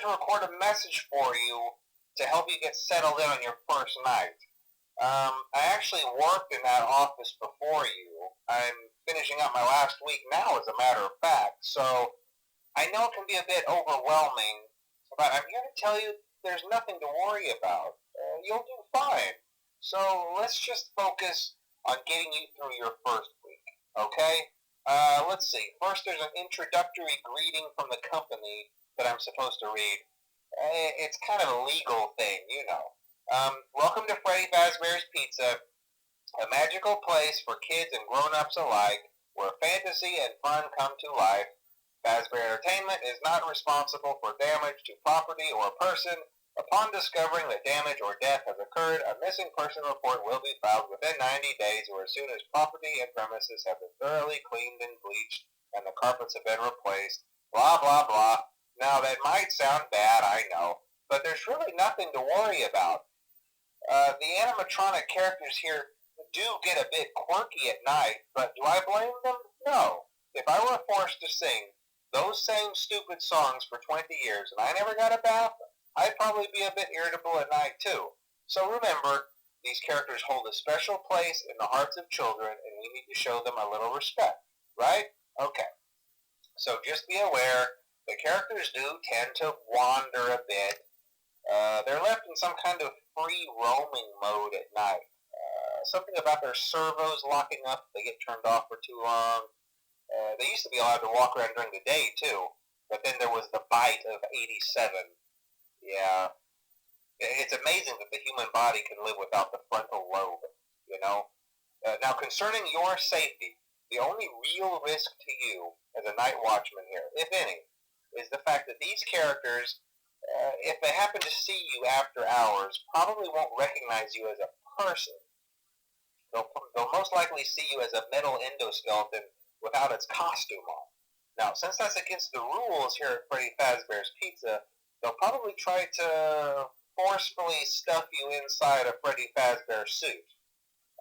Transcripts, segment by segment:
to record a message for you to help you get settled in on your first night. I actually worked in that office before you. I'm finishing up my last week now, as a matter of fact, so I know it can be a bit overwhelming, but I'm here to tell you there's nothing to worry about. You'll do fine. So let's just focus on getting you through your first week, okay? Let's see. First, there's an introductory greeting from the company that I'm supposed to read. It's kind of a legal thing, you know. Welcome to Freddy Fazbear's Pizza, a magical place for kids and grown-ups alike, where fantasy and fun come to life. Fazbear Entertainment is not responsible for damage to property or person. Upon discovering that damage or death has occurred, a missing person report will be filed within 90 days or as soon as property and premises have been thoroughly cleaned and bleached and the carpets have been replaced. Blah, blah, blah. Now, that might sound bad, I know, but there's really nothing to worry about. The animatronic characters here do get a bit quirky at night, but do I blame them? No. If I were forced to sing those same stupid songs for 20 years and I never got a bath, I'd probably be a bit irritable at night too. So remember, these characters hold a special place in the hearts of children and we need to show them a little respect, right? Okay. So just be aware, the characters do tend to wander a bit. They're left in some kind of free roaming mode at night. Something about their servos locking up if they get turned off for too long. They used to be allowed to walk around during the day too, but then there was the bite of 87. Yeah. It's amazing that the human body can live without the frontal lobe, you know? Now, concerning your safety, the only real risk to you as a night watchman here, if any, is the fact that these characters, if they happen to see you after hours, probably won't recognize you as a person. They'll most likely see you as a metal endoskeleton without its costume on. Now, since that's against the rules here at Freddy Fazbear's Pizza, they'll probably try to forcefully stuff you inside a Freddy Fazbear suit.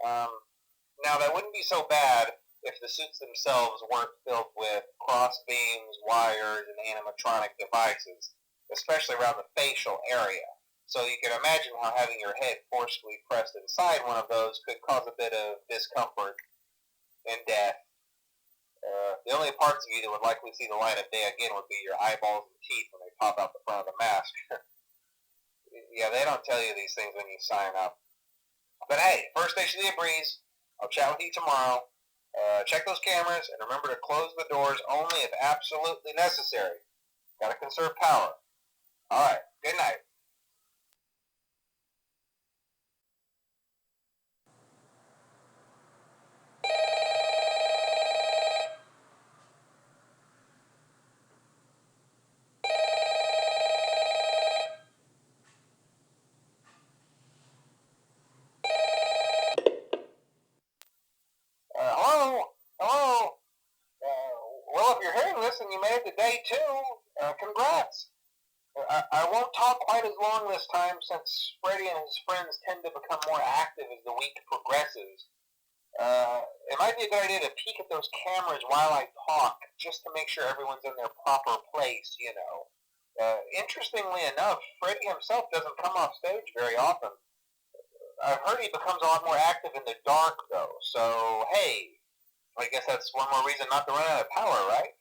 Now, that wouldn't be so bad if the suits themselves weren't filled with cross beams, wires, and animatronic devices, especially around the facial area. So you can imagine how having your head forcefully pressed inside one of those could cause a bit of discomfort and death. The only parts of you that would likely see the light of day again would be your eyeballs and teeth when they pop out the front of the mask. Yeah, they don't tell you these things when you sign up. But hey, first station of the breeze. I'll chat with you tomorrow. Check those cameras and remember to close the doors only if absolutely necessary. Gotta conserve power. Alright, good night. Hello? Hello? Well, if you're hearing this and you made it to day 2, congrats. I won't talk quite as long this time since Freddy and his friends tend to become more active as the week progresses. It might be a good idea to peek at those cameras while I talk, just to make sure everyone's in their proper place, you know. Interestingly enough, Freddy himself doesn't come off stage very often. I've heard he becomes a lot more active in the dark, though, so hey, I guess that's one more reason not to run out of power, right?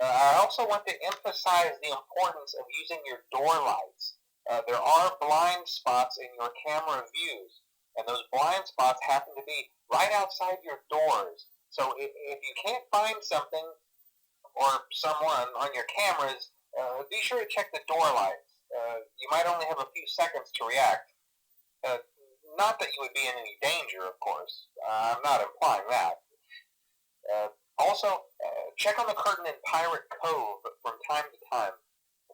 I also want to emphasize the importance of using your door lights. There are blind spots in your camera views, and those blind spots happen to be right outside your doors. So if you can't find something or someone on your cameras, be sure to check the door lights. You might only have a few seconds to react. Not that you would be in any danger, of course. I'm not implying that. Also, check on the curtain in Pirate Cove from time to time.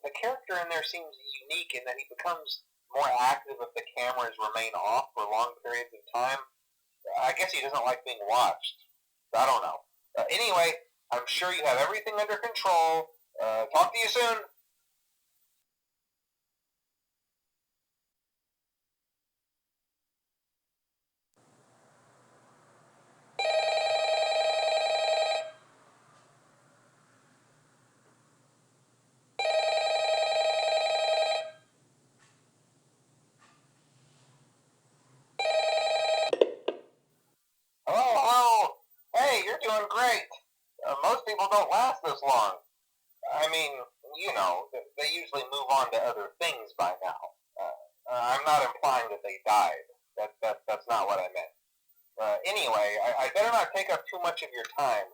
The character in there seems unique in that he becomes more active if the cameras remain off for long periods of time. I guess he doesn't like being watched. I don't know. Anyway, I'm sure you have everything under control. Talk to you soon. don't last this long. I mean, you know, they usually move on to other things by now. I'm not implying that they died. That's not what I meant. Anyway, I better not take up too much of your time.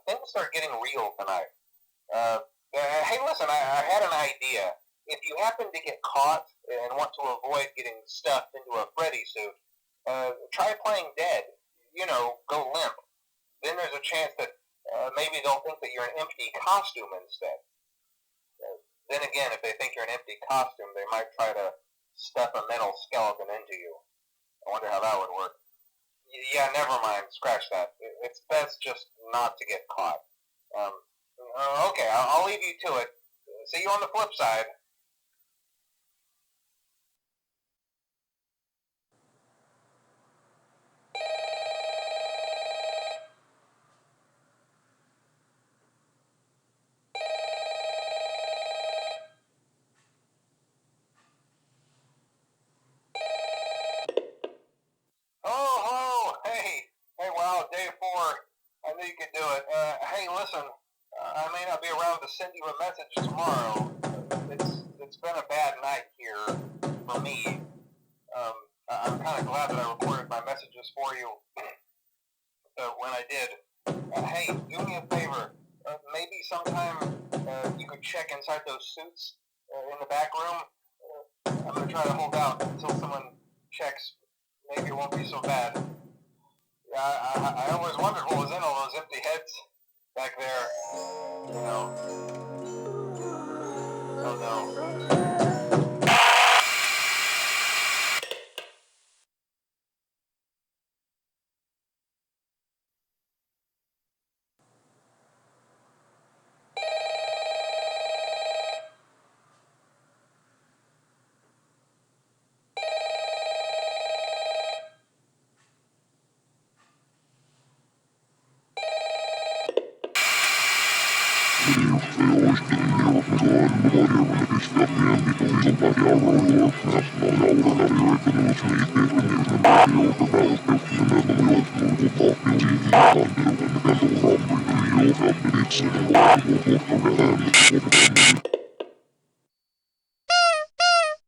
Things are getting real tonight. Hey, listen, I had an idea. If you happen to get caught and want to avoid getting stuffed into a Freddy suit, try playing dead. You know, go limp. Then there's a chance that maybe they'll think that you're an empty costume instead. Then again, if they think you're an empty costume, they might try to stuff a metal skeleton into you. I wonder how that would work. Yeah, never mind. Scratch that. It's best just not to get caught. Okay, I'll leave you to it. See you on the flip side. Oh, hello. Hey, wow, day 4. I knew you could do it. Hey, listen, I may not be around to send you a message tomorrow. It's been a bad night here for me. I'm kind of glad that I recorded my messages for you when I did. Hey, do me a favor. Maybe sometime you could check inside those suits in the back room. I'm going to try to hold out until someone checks. Maybe it won't be so bad. Yeah, I always wondered what was in all those empty heads back there. You know. Oh no.